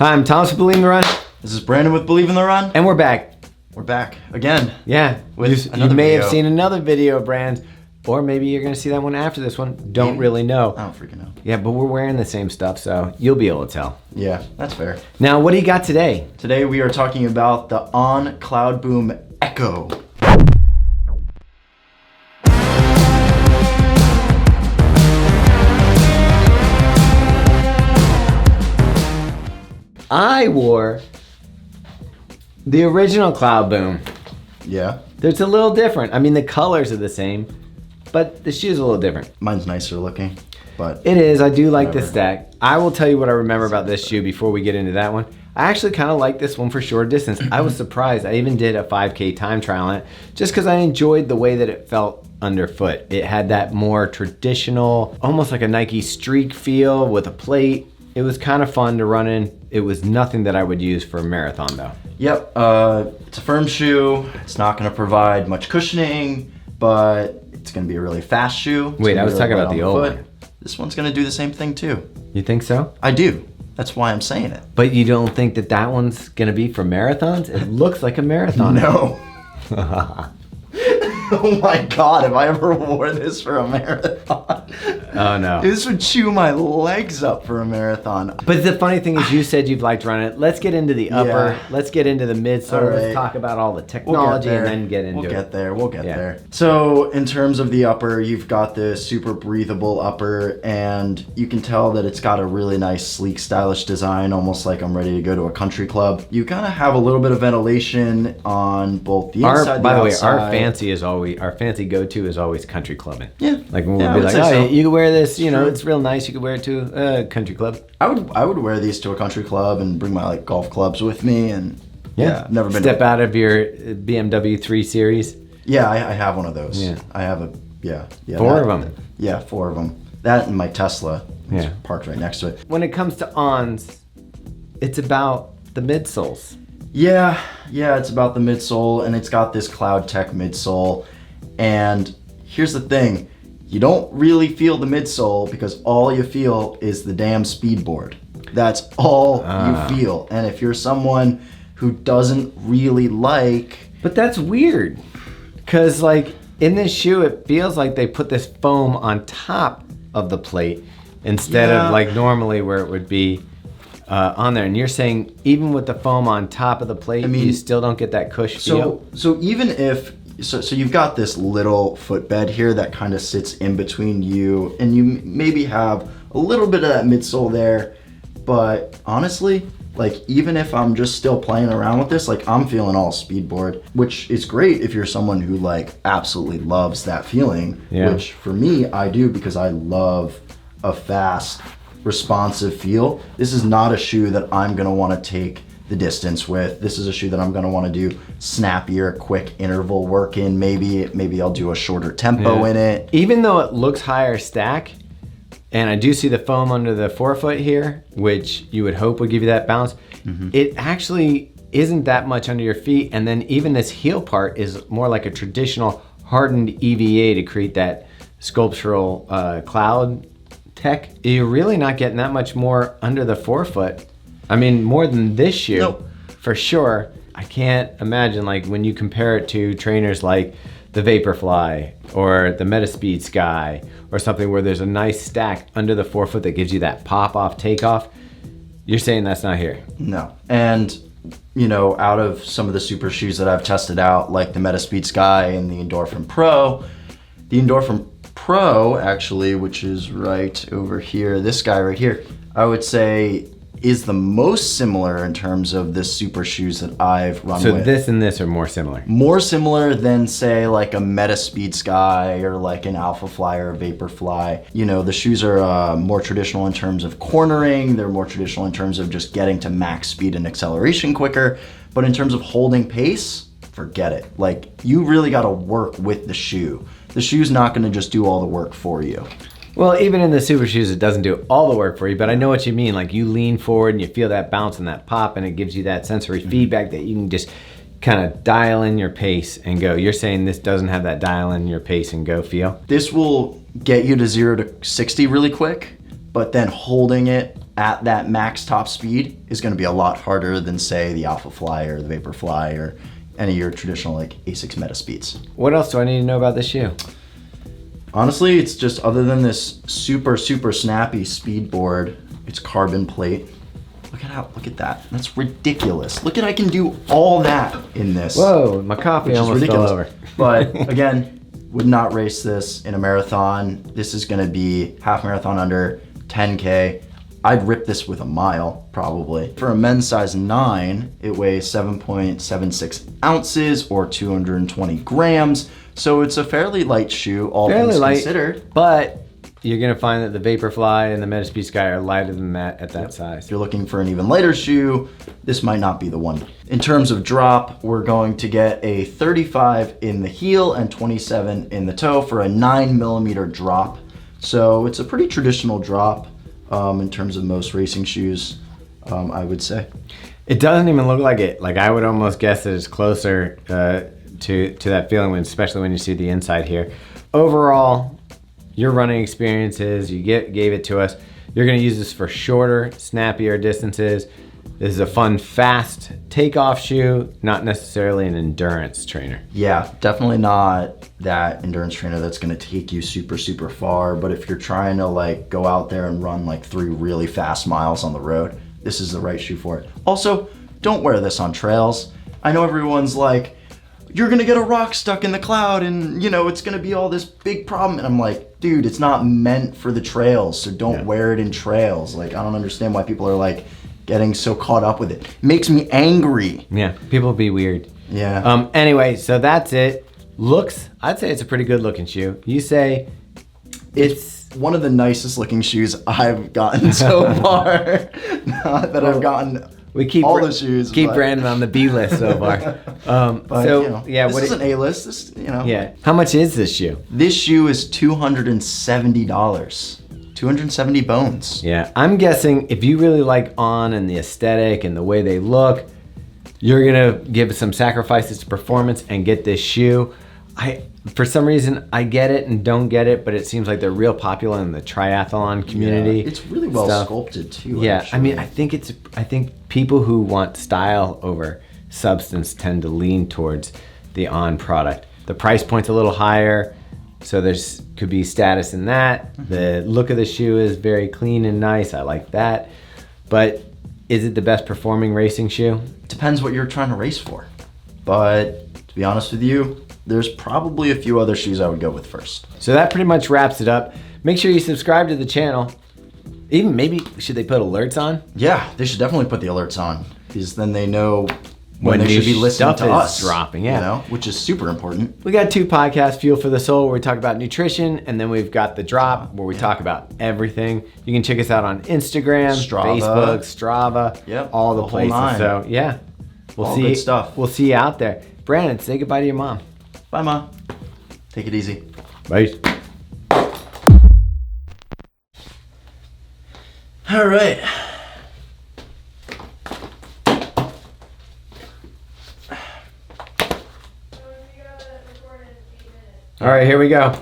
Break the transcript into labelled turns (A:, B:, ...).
A: Hi, I'm Thomas with Believe in the Run.
B: This is Brandon with Believe in the Run.
A: And we're back.
B: We're back again.
A: Yeah.
B: With
A: You
B: another
A: may
B: video.
A: have seen another video of Brand's, or maybe you're going to see that one after this one. Don't really know.
B: I don't freaking know.
A: Yeah, but we're wearing the same stuff, so you'll be able to tell.
B: Yeah, that's fair.
A: Now, what do you got today?
B: Today we are talking about the On Cloudboom Echo.
A: I wore the original Cloudboom.
B: Yeah,
A: It's a little different. I mean, the colors are the same, but the shoe's a little different.
B: mine's nicer looking, but
A: It is. I do like the
B: Whatever.
A: stack. I will tell you what I remember about this shoe before we get into that one. I actually kind of like this one for short distance. I was surprised. I even did a 5K time trial on it just because I enjoyed the way that it felt underfoot. It had that more traditional, almost like a Nike streak feel with a plate. It was kind of fun to run in. It was nothing that I would use for a marathon though.
B: yep, it's a firm shoe. It's not going to provide much cushioning, but it's going to be a really fast shoe. It's
A: Wait,
B: gonna
A: I
B: be
A: was
B: really
A: talking
B: light
A: about
B: on
A: the old
B: foot.
A: one.
B: This one's going to do the same thing too.
A: You think so?
B: I do. That's why I'm saying it.
A: But you don't think that that one's gonna be for marathons? It looks like a marathon.
B: No. Oh my god, if I ever wore this for a marathon.
A: Oh no.
B: This would chew my legs up for a marathon.
A: But the funny thing is you said you've liked running it. Let's get into the upper.
B: Yeah.
A: Let's get into the midsole.
B: All
A: Let's
B: right.
A: talk about all the technology and then get into
B: We'll
A: it.
B: get there. We'll get
A: Yeah.
B: there. So in terms of the upper, you've got this super breathable upper, and you can tell that it's got a really nice, sleek, stylish design, almost like I'm ready to go to a country club. You kind of have a little bit of ventilation on both the inside,
A: By the way,
B: outside.
A: our fancy go-to is always country clubbing.
B: Yeah.
A: Like when
B: Yeah, I
A: we'll be
B: would
A: like,
B: say
A: oh,
B: so.
A: you can wear this, you know,
B: True.
A: it's real nice. You could wear it to a country club.
B: I would wear these to a country club and bring my like golf clubs with me, and I've never been.
A: Step out of your BMW 3 Series.
B: Yeah, I have one of those.
A: Yeah.
B: I have a yeah.
A: Four of them.
B: Yeah, 4 of them. That and my Tesla. It's
A: Yeah.
B: parked right next to it.
A: When it comes to ons, it's about the midsoles.
B: Yeah, it's about the midsole, and it's got this Cloud Tech midsole. And here's the thing, you don't really feel the midsole because all you feel is the damn speed board. That's all you feel. And if you're someone who doesn't really like,
A: But that's weird, because like in this shoe, it feels like they put this foam on top of the plate instead
B: Yeah.
A: of like normally where it would be on there. And you're saying even with the foam on top of the plate,
B: mean,
A: you still don't get that cush feel?
B: so even if so you've got this little footbed here that kind of sits in between you, and you maybe have a little bit of that midsole there, but honestly, like even if I'm just still playing around with this, like I'm feeling all speed board, which is great if you're someone who like absolutely loves that feeling,
A: Yeah.
B: which for me I do because I love a fast, responsive feel. This is not a shoe that I'm gonna want to take the distance with. This is a shoe that I'm going to want to do snappier, quick interval work in. Maybe I'll do a shorter tempo in it.
A: Even though it looks higher stack, and I do see the foam under the forefoot here, which you would hope would give you that balance, it actually isn't that much under your feet. And then even this heel part is more like a traditional hardened EVA to create that sculptural cloud tech. You're really not getting that much more under the forefoot. I mean, more than this shoe,
B: Nope.
A: for sure. I can't imagine like when you compare it to trainers like the Vaporfly or the Metaspeed Sky or something where there's a nice stack under the forefoot that gives you that pop-off takeoff. You're saying that's not here.
B: No. And, you know, out of some of the super shoes that I've tested out, like the Metaspeed Sky and the Endorphin Pro actually, which is right over here, this guy right here, I would say is the most similar in terms of the super shoes that I've run
A: So
B: with.
A: this and this are more similar.
B: More similar than say like a Metaspeed Sky or like an Alpha Fly or a Vaporfly. You know, the shoes are more traditional in terms of cornering. They're more traditional in terms of just getting to max speed and acceleration quicker. But in terms of holding pace, forget it. Like you really got to work with the shoe. The shoe's not going to just do all the work for you.
A: Well, even in the super shoes, it doesn't do all the work for you, but I know what you mean. Like you lean forward and you feel that bounce and that pop, and it gives you that sensory feedback that you can just kind of dial in your pace and go. You're saying this doesn't have that dial in your pace and go feel?
B: This will get you to 0 to 60 really quick, but then holding it at that max top speed is going to be a lot harder than, say, the Alpha Fly or the Vaporfly or any of your traditional like Asics Meta speeds.
A: What else do I need to know about this shoe?
B: Honestly, it's just, other than this super snappy speed board, it's carbon plate. Look at that. That's ridiculous. Look at, I can do all that in this.
A: Whoa, my coffee almost fell over.
B: But again, would not race this in a marathon. This is gonna be half marathon under, 10K. I'd rip this with a mile, probably. For a men's size 9, it weighs 7.76 ounces or 220 grams. So it's a fairly light shoe, all things considered.
A: But you're gonna find that the Vaporfly and the Metaspeed Sky are lighter than that at that size.
B: If you're looking for an even lighter shoe, this might not be the one. In terms of drop, we're going to get a 35 in the heel and 27 in the toe for a 9mm drop. So it's a pretty traditional drop in terms of most racing shoes, I would say.
A: It doesn't even look like it. Like, I would almost guess that it's closer to that feeling, especially when you see the inside here. Overall, your running experiences, you gave it to us. You're gonna use this for shorter, snappier distances. This is a fun, fast takeoff shoe, not necessarily an endurance trainer.
B: Yeah, definitely not that endurance trainer that's gonna take you super far, but if you're trying to like go out there and run like 3 really fast miles on the road, this is the right shoe for it. Also, don't wear this on trails. I know everyone's like, you're gonna get a rock stuck in the cloud and you know, it's gonna be all this big problem. And I'm like, dude, it's not meant for the trails, so don't wear it in trails. Like, I don't understand why people are like getting so caught up with it. It makes me angry.
A: Yeah, people be weird.
B: Yeah.
A: Anyway, so that's it. Looks, I'd say it's a pretty good looking shoe. You say it's
B: one of the nicest looking shoes I've gotten so far. Not that I've gotten
A: we keep
B: all the shoes.
A: Keep Brandon on the B list so far.
B: But,
A: so
B: you know,
A: yeah,
B: this isn't A list. This, you know.
A: Yeah. How much is this shoe?
B: This shoe is $270. 270 bones.
A: Yeah, I'm guessing if you really like On and the aesthetic and the way they look, you're gonna give some sacrifices to performance and get this shoe. For some reason, I get it and don't get it, but it seems like they're real popular in the triathlon community.
B: Yeah, it's really well sculpted too.
A: Yeah,
B: actually.
A: I mean, I think people who want style over substance tend to lean towards the On product. The price point's a little higher, so could be status in that. The look of the shoe is very clean and nice. I like that. But is it the best performing racing shoe?
B: Depends what you're trying to race for. But to be honest with you, there's probably a few other shoes I would go with first.
A: So that pretty much wraps it up. Make sure you subscribe to the channel. Even maybe, should they put alerts on?
B: Yeah, they should definitely put the alerts on, because then they know when they should be listening to us.
A: Dropping, yeah.
B: You know, which is super important.
A: We got 2 podcasts, Fuel for the Soul, where we talk about nutrition, and then we've got The Drop, where we talk about everything. You can check us out on Instagram, Facebook, Strava, all the places. So yeah,
B: all good stuff.
A: We'll see you out there. Brandon, say goodbye to your mom.
B: Bye, Mom. Take it easy.
A: Bye.
B: All right.
A: All right, here we go.